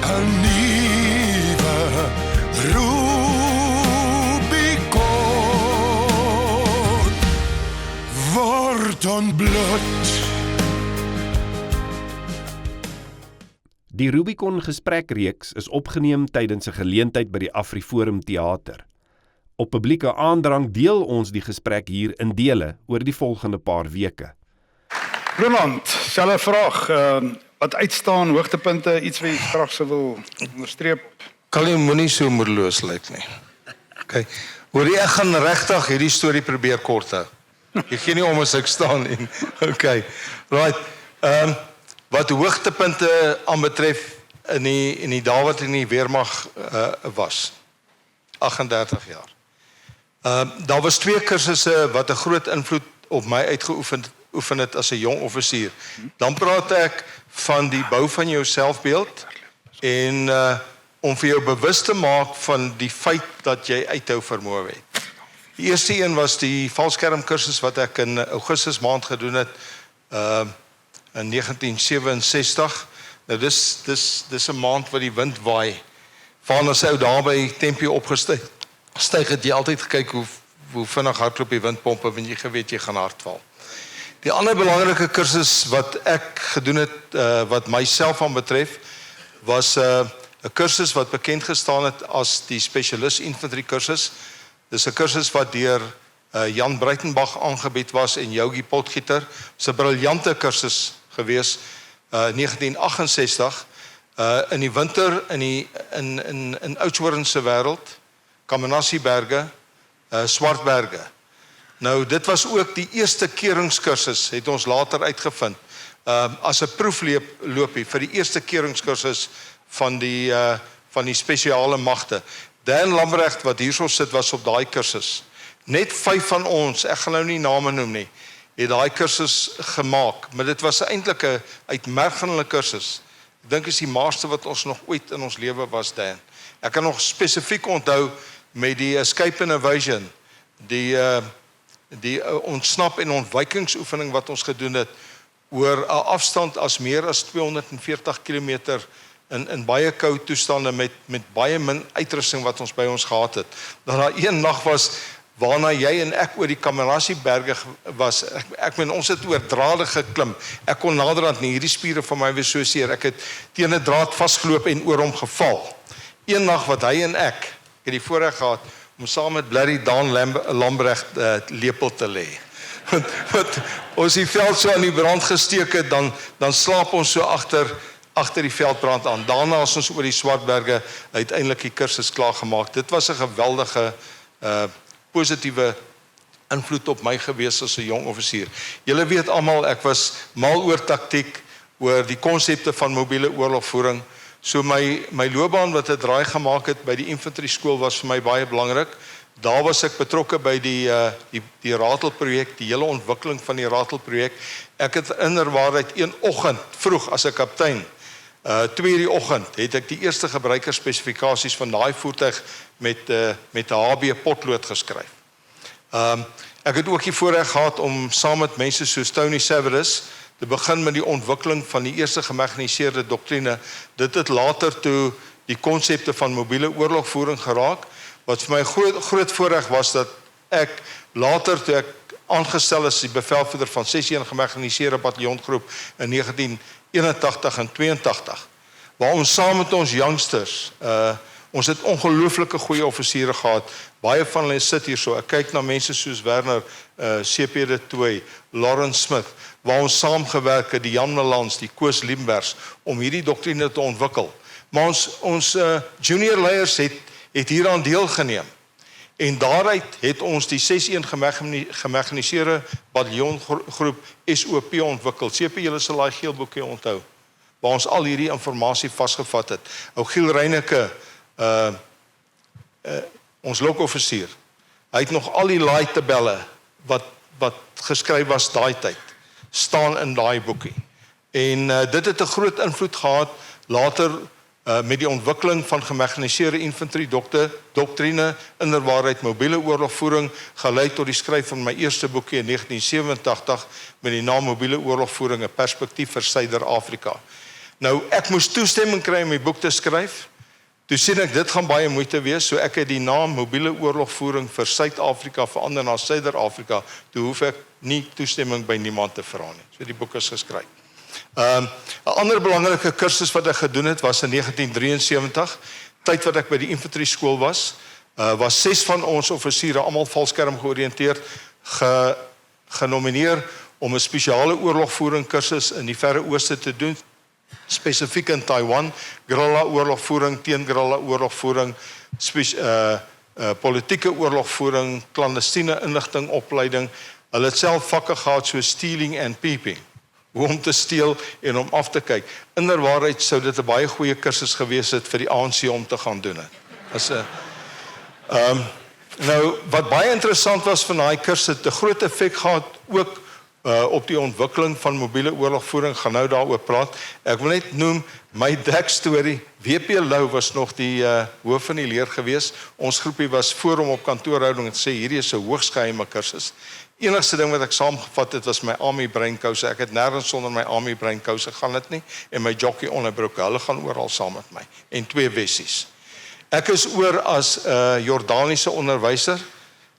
'n nuwe Rubicon word ontbloot. Die Rubicon gesprekreeks is opgeneem tydens 'n geleentheid by die AfriForum Theater. Op publieke aandrang deel ons die gesprek hier in dele oor die volgende paar weke. Roland, selfe vraag, wat uitstaan, hoogtepunte, iets wat jy graag sou wil onderstreep? Kan jy moenie so moedeloos lyk nie. Okay. Hoorie, ek gaan regtig hierdie storie probeer kort hou. Ek gee nie om as ek staan nie. Okay. Right. Wat hoogtepunte aanbetref in die dae wat in die weermag was. 38 jaar. Daar was 2 kursusse wat 'n groot invloed op my uitgeoefen het as 'n jong offisier. Dan praat ek van die bou van jou selfbeeld en om vir jou bewus te maak van die feit dat jy uithou vermoë het. Die eerste een was die valskermkursus wat ek in Augustus maand gedoen het in 1967. Nou dis 'n maand wat die wind waai. Van as ou daar by Tempie opgestyg het jy altyd gekyk hoe vinnig hardloop die windpompe, want jy geweet jy gaan hardval. Die ander belangrike kursus wat ek gedoen het, wat myself aan betref, was 'n kursus wat bekend gestaan het as die Specialist Infantry kursus. Dis 'n kursus wat deur Jan Breitenbach aangebied was en Jogie Potgieter. Dis 'n briljante kursus gewees, 1968, in die winter in Oudtshoorn se wêreld, Kamanassieberge, Swartberge. Nou, dit was ook die eerste keringskursus, het ons later uitgevind, as 'n proefloopie vir die eerste keringskursus van die spesiale magte. Dan Lambrecht, wat hierso sit, was op daai kursus. Net 5 van ons, ek gaan nou nie name noem nie, het daai kursus gemaak, maar dit was eintlik 'n uitmergelende kursus. Ek dink is die maaste wat ons nog ooit in ons lewe was, Dan. Ek kan nog spesifiek onthou met die escape and evasion, die ontsnap en ontwykingsoefening wat ons gedoen het oor 'n afstand as meer as 240 km in baie koue toestande met baie min uitrusting wat ons by ons gehad het. Dat daar een nag was waarna jy en ek oor die Kamanassieberge was. Ek meen, ons het oor drade geklim. Ek kon naderhand nie, hierdie spiere van my was so seer. Ek het teen 'n draad vasgeloop en oor hom geval. Een nag wat hy en ek het die voorreg gehad om saam met Blerry Dan Lambrecht lepel te lê. Want ons die veld so aan die brand gesteek het, dan slaap ons so agter die veldbrand aan. Daarna is ons oor die Swartberge uiteindelik die kursus klaar gemaak. Dit was 'n geweldige positiewe invloed op my gewees as 'n jong offisier. Julle weet almal, ek was mal oor taktiek, oor die konsepte van mobiele oorlogvoering. So my loopbaan wat 'n draai gemaak het by die infantry skool was vir my baie belangrik. Daar was ek betrokke by die Ratelprojek, die hele ontwikkeling van die Ratelprojek. Ek het inderwaarheid een oggend vroeg as 'n kaptein, 2 uur die oggend, het ek die eerste gebruikerspesifikasies van daai voertuig met 'n HB potlood geskryf. Ek het ook die voorreg gehad om saam met mense soos Tony Severus te begin met die ontwikkeling van die eerste gemekaniseerde doktrine. Dit het later toe die konsepte van mobiele oorlogvoering geraak. Wat vir my groot voorreg was dat ek later, toe ek aangestel is die bevelvoerder van 61 gemekaniseerde bataljonsgroep in 1981 en 82, waar ons saam met ons youngsters, ons het ongelooflike goeie offisiere gehad, baie van hulle sit hier so, ek kyk na mense soos Werner, C.P. de Tooy, Lawrence Smith, waar ons saamgewerk het, die Jan Melans, die Koos Liembergs, om hierdie doktrine te ontwikkel. Maar ons junior leiers het hieraan deelgeneem. En daaruit het ons die 61 gemekaniseerde bataljonsgroep SOP ontwikkel. CP, julle sal daai geel boekie onthou, waar ons al hierdie inligting vasgevat het. Ou Giel Reyneke, ons lokoffisier, hy het nog al die laai tabelle wat geskryf was daai tyd, staan in daai boekie. En dit het 'n groot invloed gehad later met die ontwikkeling van gemekaniseerde infantry doktrine, inderwaarheid mobiele oorlogvoering, gelei tot die skryf van my eerste boekie in 1987 met die naam Mobiele oorlogvoering, 'n perspektief vir Suider-Afrika. Nou, ek moes toestemming kry om die boek te skryf. Toe sien ek, dit gaan baie moeite wees, so ek het die naam mobiele oorlogvoering vir Suid-Afrika verander na Suider-Afrika, toe hoef ek nie toestemming by niemand te vra nie. So die boek is geskryf. 'n ander belangrike kursus wat ek gedoen het, was in 1973, tyd wat ek by die infantry skool was 6 van ons offisiere, almal valskerm georiënteerd, genomineer om 'n spesiale oorlogvoering kursus in die Verre Ooste te doen, spesifiek in Taiwan, guerrilla oorlogvoering, teen guerrilla oorlogvoering, politieke oorlogvoering, clandestiene inligtingopleiding. Hulle het self vakke gehad so stealing and peeping, hoe om te steel en om af te kyk. Inderwaarheid sou dit 'n baie goeie kursus gewees het vir die ANC om te gaan doen het. Nou, wat baie interessant was van daai kursus, het 'n groot effek gehad ook op die ontwikkeling van mobiele oorlogvoering, gaan nou daaroor praat. Ek wil net noem my dekstorie. WP Lou was nog die hoof van die leer gewees. Ons groepie was voor hom op kantoorhouding en sê hierdie is 'n hoogs geheime kursus. Enigste ding wat ek saamgevat het was my army breinkouse. Ek het nêrens sonder my army breinkouse gaan dit nie en my jockey onderbroeke. Hulle gaan oral saam met my en 2 wessies. Ek is oor as Jordaniese onderwyser.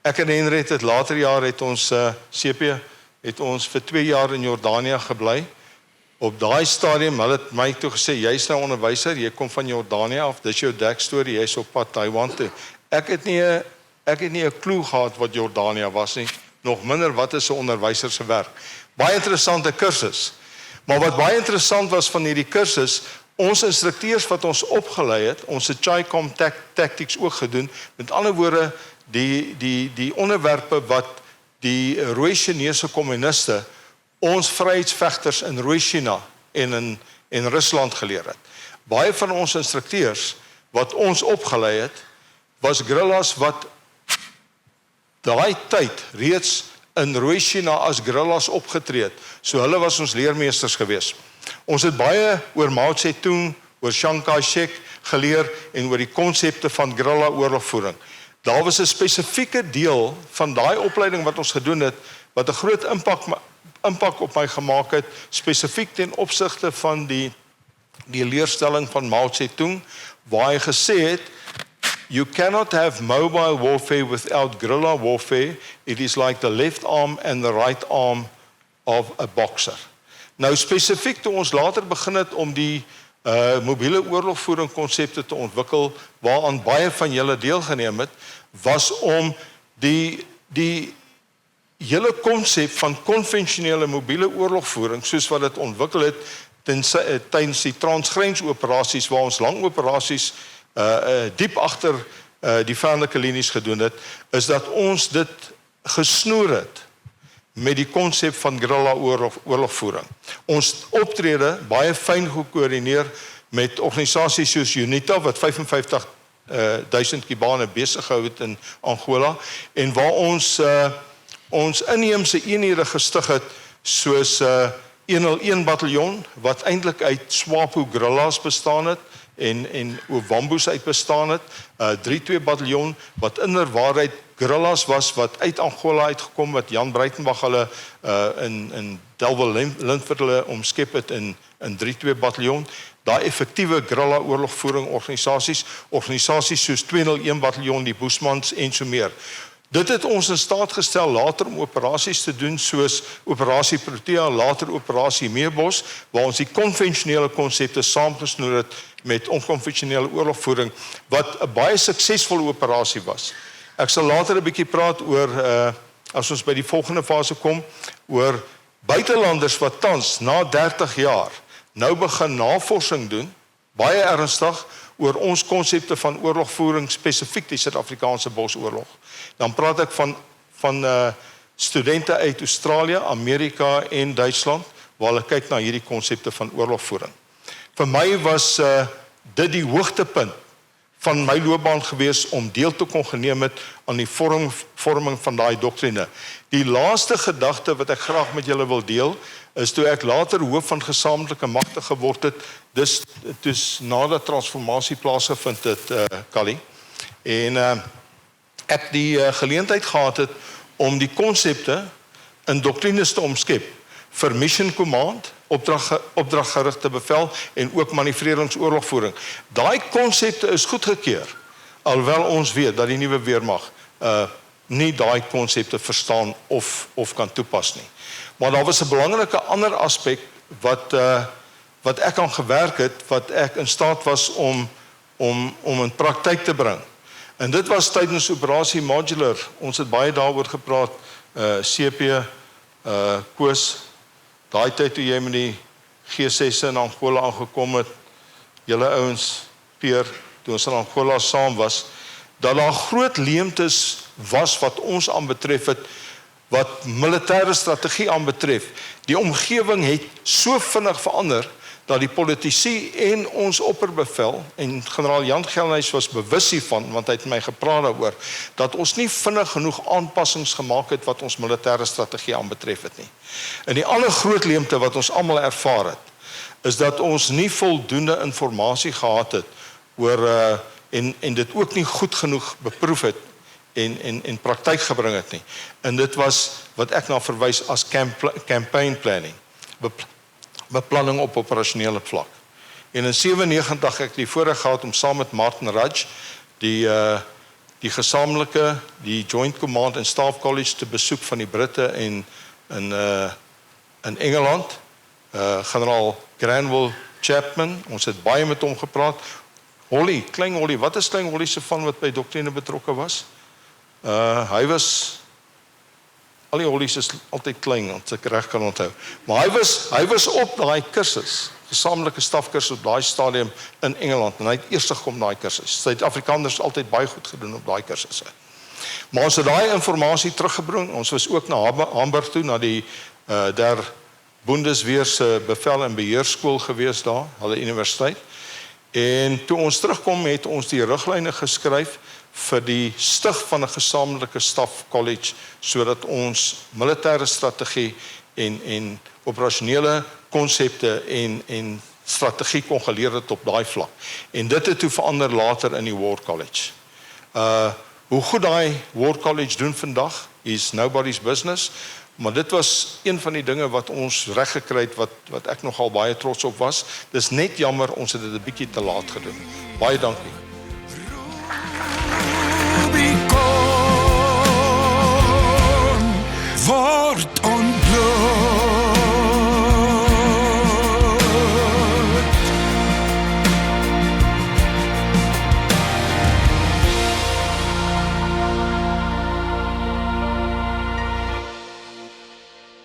Ek en Henry het later jaar het ons CP het ons vir 2 jaar in Jordanië gebly. Op daai stadium, hulle het my toe gesê, jy's nou onderwyser, jy kom van Jordanië af, dis jou dekstorie, jy's op pad Taiwan toe. Ek het nie 'n klou gehad wat Jordanië was nie, nog minder wat is 'n onderwyser se werk. Baie interessante kursus. Maar wat baie interessant was van hierdie kursus, ons instrukteurs wat ons opgelei het, ons het CHICOM tactics ook gedoen, met ander woorde, die onderwerpe wat die Rooi Chinese kommuniste ons vryheidsvegters in Rooi China en in Rusland geleer het. Baie van ons instrukteurs wat ons opgelei het, was guerrillas wat daai tyd reeds in Rooi China as guerrillas opgetree het. So hulle was ons leermeesters gewees. Ons het baie oor Mao Zedong, oor Chiang Kai-shek geleer en oor die konsepte van guerrilla oorlogvoering. Daar was 'n spesifieke deel van daai opleiding wat ons gedoen het, wat 'n groot impak op my gemaak het, spesifiek ten opsigte van die leerstelling van Mao Zedong, waar hy gesê het, you cannot have mobile warfare without guerrilla warfare. It is like the left arm and the right arm of a boxer. Nou spesifiek toe ons later begin het om die mobiele oorlogvoering konsepte te ontwikkel, waaraan baie van julle deelgeneem het, was om die hele konsep van konvensionele mobiele oorlogvoering, soos wat dit ontwikkel het tydens die transgrensoperasies, waar ons lang operasies diep agter die vyandelike linies gedoen het, is dat ons dit gesnoer het met die konsep van guerrilla oorlogvoering. Ons optrede baie fyn gekoördineer met organisasies soos UNITA wat 55.000 Kubane besig gehou het in Angola en waar ons inheemse eenhede gestig het soos 101 bataljon wat eintlik uit SWAPO guerrillas bestaan het en Ovambos uit bestaan het, 32 bataljon wat inderwaarheid guerrillas was wat uit Angola uitgekom wat Jan Breitenbach hulle in Delwel Lindford hulle omskep het in 32 bataljon. Daai effektiewe guerrilla oorlogvoering organisasies soos 201 bataljon, die Boesmans en so meer. Dit het ons in staat gestel later om operasies te doen soos Operasie Protea, later Operasie Meebos, waar ons die konvensionele konsepte saamgesnoer het met onkonvensionele oorlogvoering, wat 'n baie suksesvolle operasie was. Ek sal later 'n bietjie praat oor, as ons by die volgende fase kom, oor buitelanders wat tans na 30 jaar nou begin navorsing doen, baie ernstig, oor ons konsepte van oorlogvoering, spesifiek die Suid-Afrikaanse Bosoorlog. Dan praat ek van studente uit Australië, Amerika en Duitsland, waar hulle kyk na hierdie konsepte van oorlogvoering. Vir my was dit die hoogtepunt van my loopbaan gewees om deel te kon geneem het aan die vorming van daai doktrine. Die laaste gedagte wat ek graag met julle wil deel, is toe ek later hoof van gesamentlike magte geword het, dus nadat transformasie plaasgevind het, Kali, en ek die geleentheid gehad het om die konsepte in doktrines te omskep, vir Mission Command, opdraggerigte bevel en ook manoeuvreringsoorlogvoering. Daai konsepte is goedgekeur, alhoewel ons weet dat die nuwe weermag nie daai konsepte verstaan of kan toepas nie. Maar daar was 'n belangrike ander aspek wat ek aan gewerk het, wat ek in staat was om in praktyk te bring. En dit was tydens operasie Modular. Ons het baie daaroor gepraat, CP, Koos, daai tyd toe jy met die G6 in Angola aangekom het, julle ouens, Peer, toe ons in Angola saam was, dat daar groot leemtes was wat ons aanbetref het, wat militêre strategie aanbetref. Die omgewing het so vinnig verander, dat die politici en ons opperbevel, en generaal Jan Gelnys was bewus hiervan, want hy het my gepraat daaroor, dat ons nie vinnig genoeg aanpassings gemaak het wat ons militêre strategie aanbetref het nie. En die ander groot leemte wat ons almal ervaar het, is dat ons nie voldoende inligting gehad het oor en dit ook nie goed genoeg beproef het en praktyk gebring het nie. En dit was wat ek na verwys as campaign planning, beplanning op operasionele vlak. En in 97 ek die voorreg gehad om saam met Martin Raj die gesamentlike, die Joint Command and Staff College te besoek van die Britte in Engeland, generaal Granville Chapman, ons het baie met hom gepraat. Holly, Klein Holly, wat is Klein Holly se van wat by doktrine betrokke was? Hy was, al die Hollies is altyd klein, as ek reg kan onthou. Maar hy was op daai kursus, gesamentlike stafkursus op daai stadium in Engeland, en hy het eers gekom daai kursus. Suid-Afrikaners altyd baie goed gedoen op daai kursusse. Maar ons het daai inligting teruggebring, ons was ook na Hamburg toe, na die der Bundeswehr se bevel en beheerskool gewees daar, hulle universiteit. En toe ons terugkom, het ons die riglyne geskryf vir die stig van 'n gesamentlike staf college, sodat ons militêre strategie en operasionele konsepte en strategie kon geleer het op daai vlak. En dit het toe verander later in die War College. Hoe goed daai War College doen vandag is nobody's business, maar dit was een van die dinge wat ons reg gekry het, wat ek nogal baie trots op was. Dis net jammer ons het dit 'n bietjie te laat gedoen. Baie dankie. Rubicon word